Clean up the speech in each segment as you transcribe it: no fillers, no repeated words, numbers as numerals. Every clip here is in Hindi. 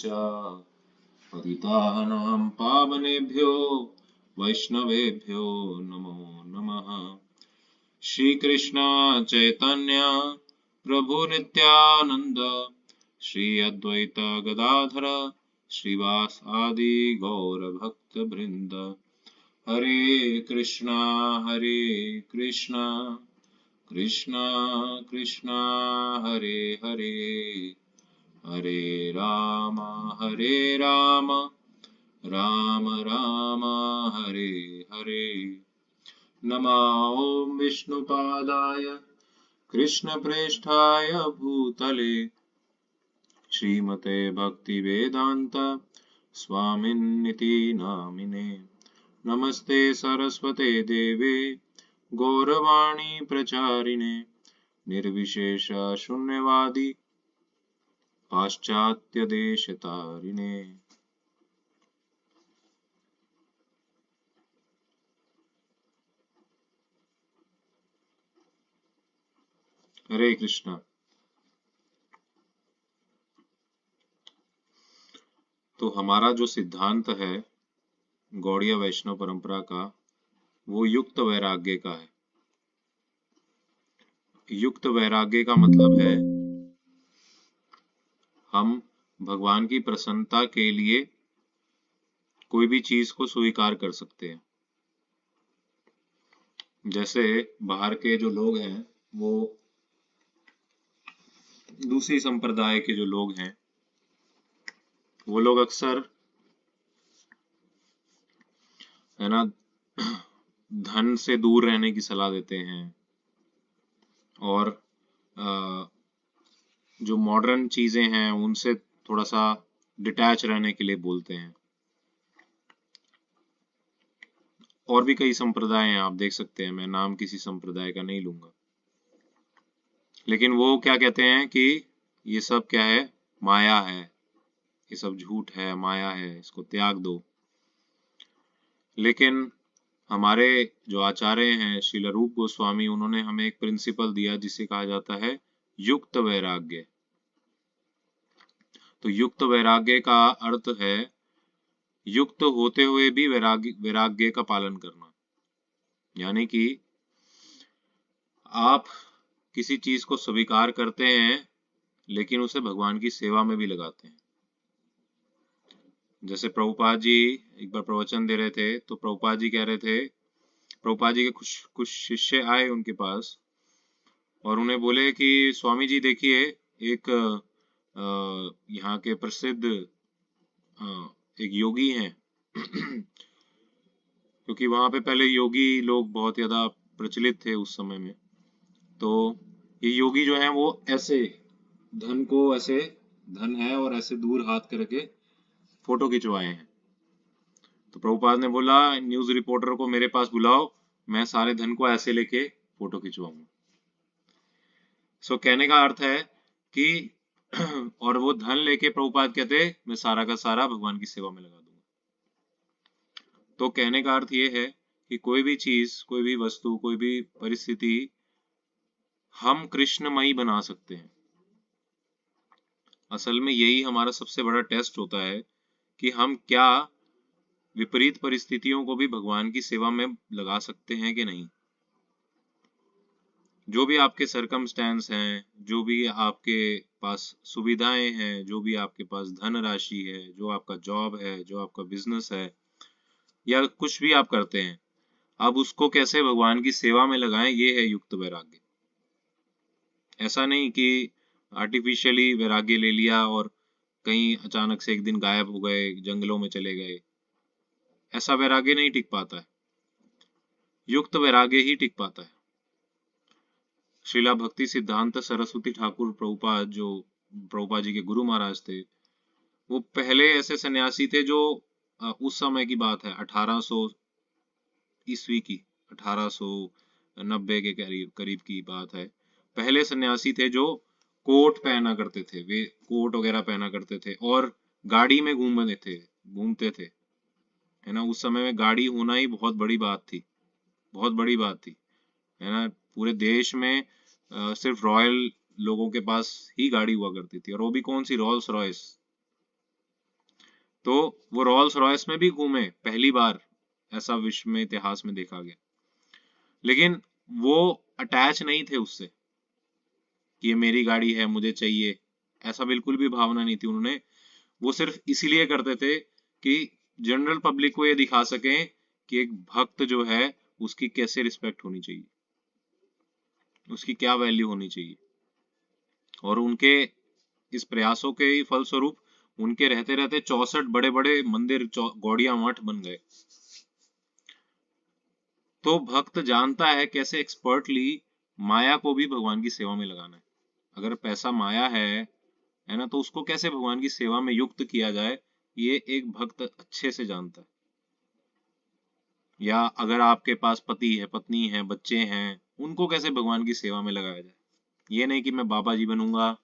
च पतितानां पावनेभ्यो वैष्णवेभ्यो नमो नमः। श्री कृष्ण चैतन्य प्रभु नित्यानंद श्री अद्वैत गदाधर श्रीवास आदि गौर भक्त वृंद। हरे कृष्णा कृष्णा कृष्णा हरे हरे, हरे राम राम राम हरे हरे। नमः ओम विष्णुपादाय कृष्णप्रेष्ठाय भूतले श्रीमते भक्तिवेदांत स्वामिन्निति नामिने। नमस्ते सरस्वते देवे गौरवाणी प्रचारिणे निर्विशेष शून्यवादी पाश्चात्य देश तारिणे। हरे कृष्णा। तो हमारा जो सिद्धांत है गौड़ीय वैष्णव परंपरा का वो युक्त वैराग्य का है। युक्त वैराग्य का मतलब है हम भगवान की प्रसन्नता के लिए कोई भी चीज को स्वीकार कर सकते हैं। जैसे बाहर के जो लोग हैं वो दूसरी संप्रदाय के जो लोग हैं वो लोग अक्सर है ना धन से दूर रहने की सलाह देते हैं और जो मॉडर्न चीजें हैं उनसे थोड़ा सा डिटैच रहने के लिए बोलते हैं। और भी कई संप्रदाय हैं, आप देख सकते हैं, मैं नाम किसी संप्रदाय का नहीं लूंगा, लेकिन वो क्या कहते हैं कि ये सब क्या है, माया है, ये सब झूठ है, माया है, इसको त्याग दो। लेकिन हमारे जो आचार्य हैं श्रील रूप गोस्वामी, उन्होंने हमें एक प्रिंसिपल दिया जिसे कहा जाता है युक्त वैराग्य। तो युक्त वैराग्य का अर्थ है युक्त होते हुए भी वैराग्य का पालन करना। यानी कि आप किसी चीज को स्वीकार करते हैं लेकिन उसे भगवान की सेवा में भी लगाते हैं। जैसे प्रभुपाद जी एक बार प्रवचन दे रहे थे तो प्रभुपाद जी कह रहे थे, प्रभुपाद जी के कुछ शिष्य आए उनके पास और उन्हें बोले कि स्वामी जी देखिए एक यहाँ के प्रसिद्ध एक योगी हैं क्योंकि वहां पे पहले योगी लोग बहुत ज्यादा प्रचलित थे उस समय में। तो ये योगी जो है वो ऐसे धन को ऐसे धन है और ऐसे दूर हाथ करके फोटो खिंचवाए हैं। तो प्रभुपाद ने बोला न्यूज रिपोर्टर को मेरे पास बुलाओ, मैं सारे धन को ऐसे लेके फोटो खिंचवाऊंगा। सो कहने का अर्थ है कि और वो धन लेके प्रभुपाद कहते मैं सारा का सारा भगवान की सेवा में लगा दूंगा। तो कहने का अर्थ ये है कि कोई भी चीज, कोई भी वस्तु, कोई भी परिस्थिति हम कृष्णमयी बना सकते हैं। असल में यही हमारा सबसे बड़ा टेस्ट होता है कि हम क्या विपरीत परिस्थितियों को भी भगवान की सेवा में लगा सकते हैं कि नहीं। जो भी आपके सरकमस्टेंस हैं, जो भी आपके पास सुविधाएं हैं, जो भी आपके पास धन राशि है, जो आपका जॉब है, जो आपका बिजनेस है या कुछ भी आप करते हैं, आप उसको कैसे भगवान की सेवा में लगाएं, ये है युक्त वैराग्य। ऐसा नहीं कि आर्टिफिशियली वैराग्य ले लिया और कहीं अचानक से एक दिन गायब हो गए, जंगलों में चले गए। ऐसा वैराग्य नहीं टिक पाता है, युक्त वैराग्य ही टिक पाता है। श्रीला भक्ति सिद्धांत सरस्वती ठाकुर प्रभुपाद, जो प्रभुपाद जी के गुरु महाराज थे, वो पहले ऐसे सन्यासी थे जो उस समय की बात है 1800 ईस्वी की, 1890 के करीब की बात है। पहले सन्यासी थे जो कोट पहना करते थे, वे कोट वगैरह पहना करते थे और गाड़ी में घूमते थे, है ना। उस समय में गाड़ी होना ही बहुत बड़ी बात थी, बहुत बड़ी बात थी, है ना। पूरे देश में सिर्फ रॉयल लोगों के पास ही गाड़ी हुआ करती थी, और वो भी कौन सी, रोल्स रॉयस, तो वो रोल्स रॉयस में भी घूमे, पहली बार ऐसा विश्व में इतिहास में देखा गया। लेकिन वो अटैच नहीं थे उससे कि ये मेरी गाड़ी है मुझे चाहिए, ऐसा बिल्कुल भी भावना नहीं थी उन्होंने। वो सिर्फ इसीलिए करते थे कि जनरल पब्लिक को ये दिखा सकें कि एक भक्त जो है उसकी कैसे रिस्पेक्ट होनी चाहिए, उसकी क्या वैल्यू होनी चाहिए। और उनके इस प्रयासों के ही फलस्वरूप उनके रहते रहते 64 बड़े बड़े मंदिर, गौड़िया मठ बन गए। तो भक्त जानता है कैसे एक्सपर्टली माया को भी भगवान की सेवा में लगाना है। अगर पैसा माया है ना, तो उसको कैसे भगवान की सेवा में युक्त किया जाए, ये एक भक्त अच्छे से जानता है। या अगर आपके पास पति है, पत्नी है, बच्चे हैं, उनको कैसे भगवान की सेवा में लगाया जाए। ये नहीं कि मैं बाबा जी बनूंगा,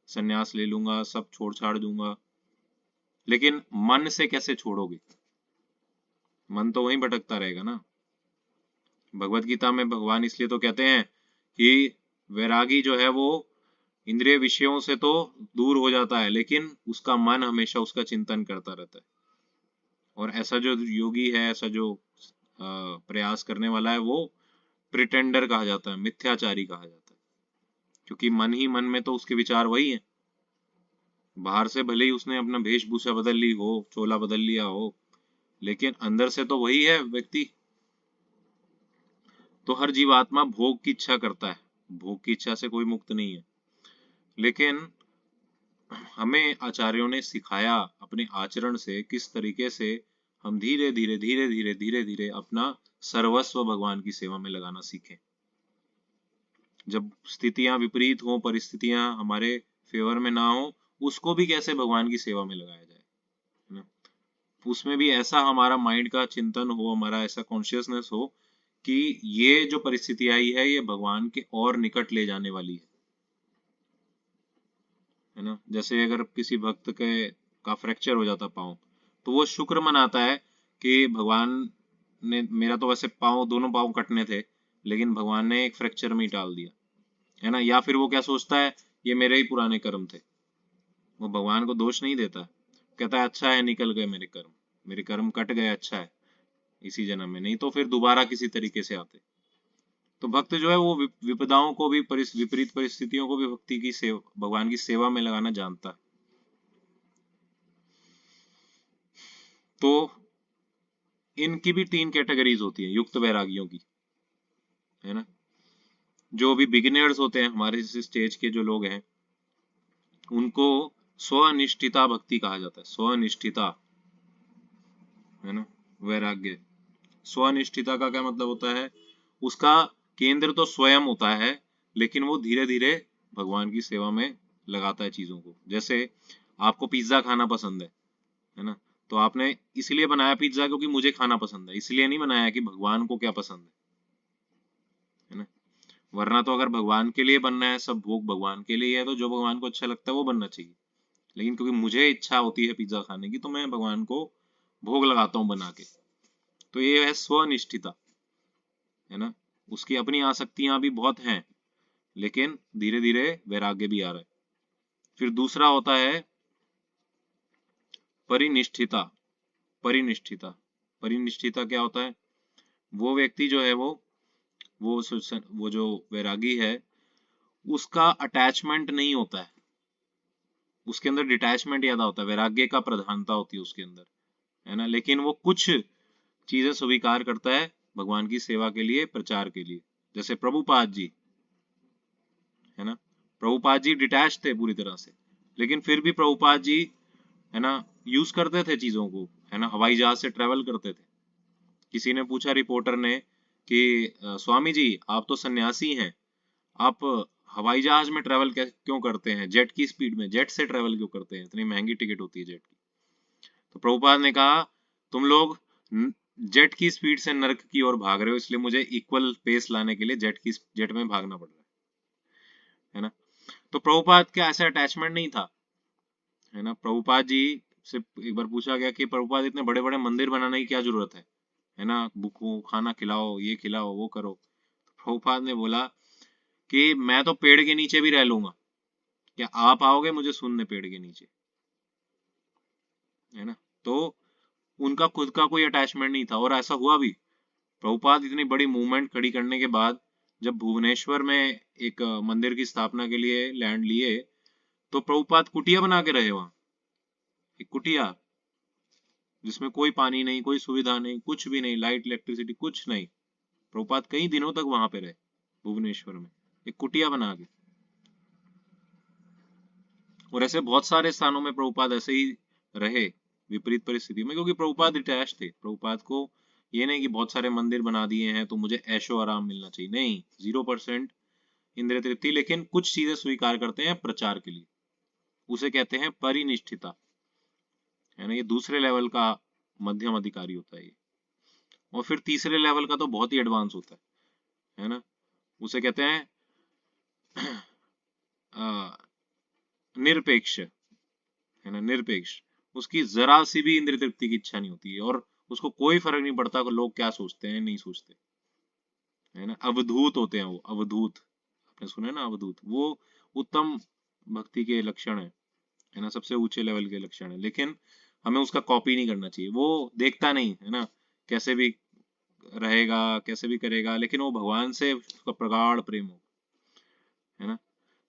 सन्यास ले लूंगा, सब छोड़ छाड़ दूंगा। लेकिन मन से कैसे छोड़ोगे? मन तो वहीं भटकता रहेगा ना। भगवत गीता में भगवान इसलिए तो कहते हैं कि वैरागी जो है वो इंद्रिय विषयों से तो दूर हो जाता है, लेकिन उसका मन हमेशा उसका चिंतन करता रहता है। और ऐसा जो योगी है, ऐसा जो प्रयास करने वाला है, वो प्रिटेंडर कहा जाता है, मिथ्याचारी कहा जाता है। क्योंकि मन ही मन में तो उसके विचार वही है। बाहर से भले ही उसने अपना वेशभूषा बदल ली हो, चोला बदल लिया हो, लेकिन अंदर से तो वही है व्यक्ति। तो हर जीवात्मा भोग की इच्छा करता है, भोग की इच्छा से कोई मुक्त नहीं है। लेकिन हमें आचार्यों ने सिखाया अपने आचरण से किस तरीके से हम धीरे धीरे धीरे धीरे धीरे धीरे अपना सर्वस्व भगवान की सेवा में लगाना सीखें। जब स्थितियां विपरीत हो, परिस्थितियां हमारे फेवर में ना हो, उसको भी कैसे भगवान की सेवा में लगाया जाए, है ना। उसमें भी ऐसा हमारा माइंड का चिंतन हो, हमारा ऐसा कॉन्शियसनेस हो कि ये जो परिस्थिति आई है ये भगवान के और निकट ले जाने वाली है ना। जैसे अगर किसी भक्त के का फ्रैक्चर हो जाता पाँव, तो वो शुक्र मनाता है कि भगवान ने, मेरा तो वैसे पाँव, दोनों पाँव कटने थे, लेकिन भगवान ने एक फ्रैक्चर में ही टाल दिया, है ना। या फिर वो क्या सोचता है, ये मेरे ही पुराने कर्म थे। वो भगवान को दोष नहीं देता, कहता है अच्छा है निकल गए मेरे कर्म, मेरे कर्म कट गए, अच्छा है इसी जन्म में, नहीं तो फिर दोबारा किसी तरीके से आते। तो भक्त जो है वो विपदाओं को भी, विपरीत परिस्थितियों को भी भक्ति की सेवा, भगवान की सेवा में लगाना जानता है। तो इनकी भी 3 कैटेगरीज होती है युक्त वैरागियों की, है ना। जो भी बिगिनर्स होते हैं हमारे इस स्टेज के जो लोग हैं, उनको स्वनिष्ठिता भक्ति कहा जाता है। स्वनिष्ठिता, है ना, वैराग्य। स्वनिष्ठिता का क्या मतलब होता है? उसका केंद्र तो स्वयं होता है, लेकिन वो धीरे धीरे भगवान की सेवा में लगाता है चीजों को। जैसे आपको पिज्जा खाना पसंद है ना, तो आपने इसलिए बनाया पिज्जा क्योंकि मुझे खाना पसंद है, इसलिए नहीं बनाया कि भगवान को क्या पसंद है ना। वरना तो अगर भगवान के लिए बनना है, सब भोग भगवान के लिए है, तो जो भगवान को अच्छा लगता है वो बनना चाहिए। लेकिन क्योंकि मुझे इच्छा होती है पिज्जा खाने की, तो मैं भगवान को भोग लगाता हूँ बना के। तो ये है स्वनिष्ठिता, है ना। उसकी अपनी आसक्तियां भी बहुत हैं, लेकिन धीरे धीरे वैराग्य भी आ रहा है। फिर दूसरा होता है परिनिष्ठिता। परिनिष्ठिता, परिनिष्ठिता क्या होता है? वो व्यक्ति जो है वो जो वैरागी है, उसका अटैचमेंट नहीं होता है, उसके अंदर डिटैचमेंट ज्यादा होता है, वैराग्य का प्रधानता होती है उसके अंदर, है ना। लेकिन वो कुछ चीजें स्वीकार करता है भगवान की सेवा के लिए, प्रचार के लिए। जैसे प्रभुपाद जी, है ना। प्रभुपाद जी डिटैच थे पूरी तरह से, लेकिन फिर भी प्रभुपाद जी, है ना, यूज करते थे चीजों को, है ना, हवाई जहाज से ट्रेवल करते थे। किसी ने पूछा रिपोर्टर ने कि स्वामी जी आप तो सन्यासी हैं, आप हवाई जहाज में ट्रेवल क्यों करते हैं, जेट की स्पीड में, जेट से ट्रेवल क्यों करते हैं, इतनी महंगी टिकट होती है जेट की। तो प्रभुपाद ने कहा तुम लोग जेट की स्पीड से नर्क की ओर भाग रहे हो, इसलिए मुझे इक्वल पेस लाने के लिए जेट में भागना पड़ रहा है ना। तो प्रभुपाद का ऐसा अटैचमेंट नहीं था, है ना। प्रभुपाद जी से एक बार पूछा गया कि प्रभुपाद इतने बड़े बड़े मंदिर बनाने की क्या जरूरत है ना, भूखों खाना खिलाओ, ये खिलाओ, वो करो। तो प्रभुपाद ने बोला कि मैं तो पेड़ के नीचे भी रह लूंगा, क्या आप आओगे मुझे सुनने पेड़ के नीचे, है ना। तो उनका खुद का कोई अटैचमेंट नहीं था, और ऐसा हुआ भी। प्रभुपाद इतनी बड़ी मूवमेंट खड़ी करने के बाद जब भुवनेश्वर में एक मंदिर की स्थापना के लिए लैंड लिए, तो प्रभुपाद कुटिया बना के रहे वहां, एक कुटिया जिसमें कोई पानी नहीं, कोई सुविधा नहीं, कुछ भी नहीं, लाइट इलेक्ट्रिसिटी कुछ नहीं। प्रभुपाद कई दिनों तक वहां पे रहे भुवनेश्वर में, एक कुटिया बना के। और ऐसे बहुत सारे स्थानों में प्रभुपाद ऐसे ही रहे विपरीत परिस्थिति में, क्योंकि प्रभुपाद डिटैच थे। प्रभुपाद को ये नहीं कि बहुत सारे मंदिर बना दिए हैं तो मुझे ऐशो आराम मिलना चाहिए, नहीं, 0% इंद्रिय तृप्ति, लेकिन कुछ चीजें स्वीकार करते हैं प्रचार के लिए, उसे कहते हैं परिनिष्ठिता, है ना। ये दूसरे लेवल का मध्यम अधिकारी होता है ये। और फिर तीसरे लेवल का तो बहुत ही एडवांस होता है ना, उसे कहते हैं निरपेक्ष, है ना, निरपेक्ष। उसकी जरा सी भी इंद्रिय तृप्ति की इच्छा नहीं होती है, और उसको कोई फर्क नहीं पड़ता कि लोग क्या सोचते हैं नहीं सोचते, है ना। अवधूत होते हैं वो, अवधूत, आपने सुना है ना अवधूत, वो उत्तम भक्ति के लक्षण है ना, सबसे ऊंचे लेवल के लक्षण है। लेकिन हमें उसका कॉपी नहीं करना चाहिए। वो देखता नहीं है ना, कैसे भी रहेगा, कैसे भी करेगा, लेकिन वो भगवान से उसका प्रगाढ़ प्रेम हो, है ना।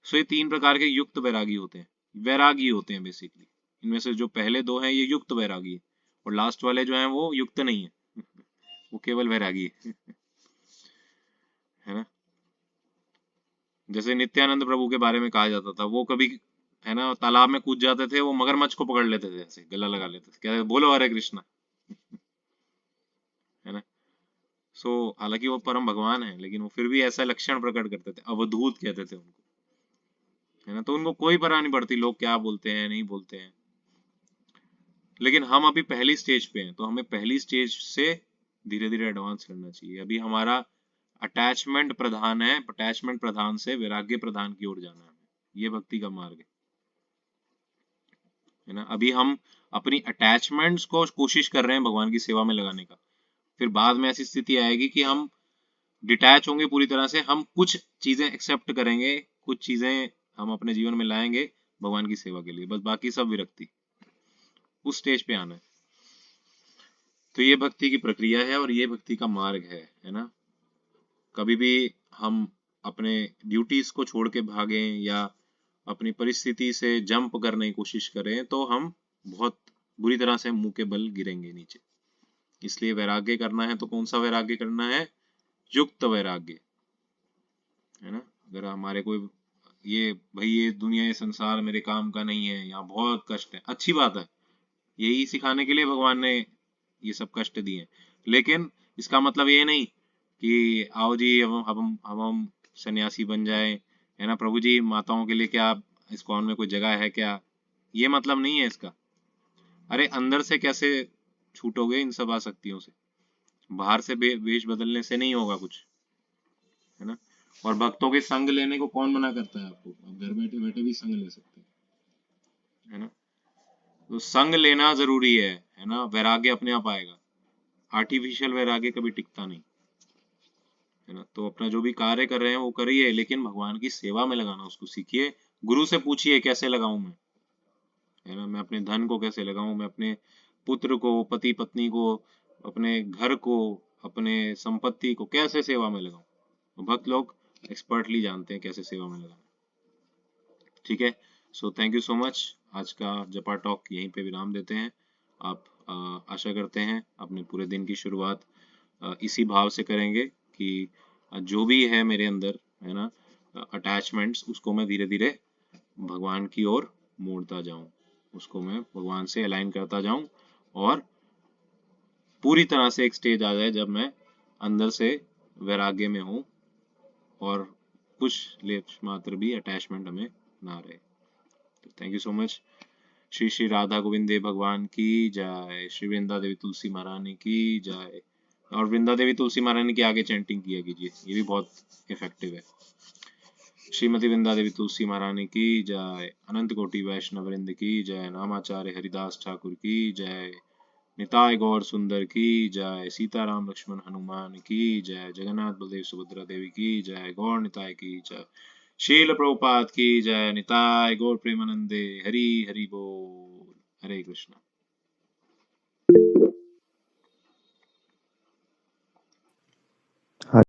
सो ये 3 प्रकार के युक्त वैरागी होते हैं, वैरागी होते हैं बेसिकली। इनमें से जो पहले 2 हैं ये युक्त वैरागी है, और लास्ट वाले जो हैं वो युक्त नहीं है वो केवल वैरागी है ना। जैसे नित्यानंद प्रभु के बारे में कहा जाता था, वो कभी, है ना, तालाब में कूद जाते थे, वो मगरमच्छ को पकड़ लेते थे, ऐसे गला लगा लेते थे, कहते बोलो हरे कृष्णा, है ना। सो हालांकि वो परम भगवान है, लेकिन वो फिर भी ऐसा लक्षण प्रकट करते थे, अवधूत कहते थे उनको, है ना। तो उनको कोई परवाह नहीं पड़ती लोग क्या बोलते हैं नहीं बोलते हैं। लेकिन हम अभी पहली स्टेज पे हैं, तो हमें पहली स्टेज से धीरे धीरे एडवांस करना चाहिए। अभी हमारा अटैचमेंट प्रधान है, अटैचमेंट प्रधान से वैराग्य प्रधान की ओर जाना है, ये भक्ति का मार्ग है ना। अभी हम अपनी अटैचमेंट्स को कोशिश कर रहे हैं भगवान की सेवा में लगाने का, फिर बाद में ऐसी स्थिति आएगी कि हम डिटैच होंगे पूरी तरह से, हम कुछ चीजें एक्सेप्ट करेंगे, कुछ चीजें हम अपने जीवन में लाएंगे भगवान की सेवा के लिए, बस बाकी सब विरक्ति, उस स्टेज पे आना है। तो ये भक्ति की प्रक्रिया है और ये भक्ति का मार्ग है ना। कभी भी हम अपने ड्यूटीज को छोड़ के भागें या अपनी परिस्थिति से जंप करने की कोशिश करें तो हम बहुत बुरी तरह से मुंह के बल गिरेंगे नीचे। इसलिए वैराग्य करना है तो कौन सा वैराग्य करना है? युक्त वैराग्य, है ना। अगर हमारे कोई ये भाई ये दुनिया ये संसार मेरे काम का नहीं है, यहाँ बहुत कष्ट है, अच्छी बात है, यही सिखाने के लिए भगवान ने ये सब कष्ट दिए, लेकिन इसका मतलब ये नहीं कि आओ जी हम सन्यासी बन जाए, है ना, प्रभु जी माताओं के लिए क्या इस्कॉन में कोई जगह है क्या, ये मतलब नहीं है इसका। अरे अंदर से कैसे छूटोगे इन सब आसक्तियों से? बाहर से वेश बदलने से नहीं होगा कुछ, है ना। और भक्तों के संग लेने को कौन मना करता है आपको? आप घर बैठे बैठे भी संग ले सकते हैं, है ना। तो संग लेना जरूरी है ना, वैराग्य अपने आप आएगा। आर्टिफिशियल वैराग्य कभी टिकता नहीं, है ना। तो अपना जो भी कार्य कर रहे हैं वो करिए, लेकिन भगवान की सेवा में लगाना उसको सीखिए। गुरु से पूछिए कैसे लगाऊं मैं, है ना, मैं अपने धन को कैसे लगाऊं, मैं अपने पुत्र को, पति पत्नी को, अपने घर को, अपने संपत्ति को कैसे सेवा में लगाऊं। तो भक्त लोग एक्सपर्टली जानते हैं कैसे सेवा में लगाना। ठीक है, so thank you so much. आज का जपा टॉक यहीं पे विराम देते हैं। आप आशा करते हैं अपने पूरे दिन की शुरुआत इसी भाव से करेंगे कि जो भी है मेरे अंदर, है ना, अटैचमेंट्स, उसको मैं धीरे धीरे भगवान की ओर मोड़ता जाऊं, उसको मैं भगवान से अलाइन करता जाऊं, और पूरी तरह से एक स्टेज आ जाए जब मैं अंदर से वैराग्य में हूं और कुछ लेश मात्र भी अटैचमेंट हमें ना रहे। तो thank you so much. Shri Shri Radha Govinde भगवान की जय, श्री वृंदा देवी तुलसी महारानी की जय। और वृंदा देवी तुलसी महारानी के आगे चैंटिंग किया कीजिए, ये भी बहुत इफेक्टिव है। श्रीमती वृंदा देवी तुलसी महारानी की जय, अनंत कोटि वैष्णव वृंद की जय, नामाचार्य हरिदास ठाकुर की जय, निताय गौर सुंदर की जय, सीताराम लक्ष्मण हनुमान की जय, जगन्नाथ बलदेव सुभद्रा देवी की जय, गौर निताय की जय, शील प्रभुपाद की जय, निताय गौर प्रेमानंदे, हरि हरि बोल, हरे कृष्णा।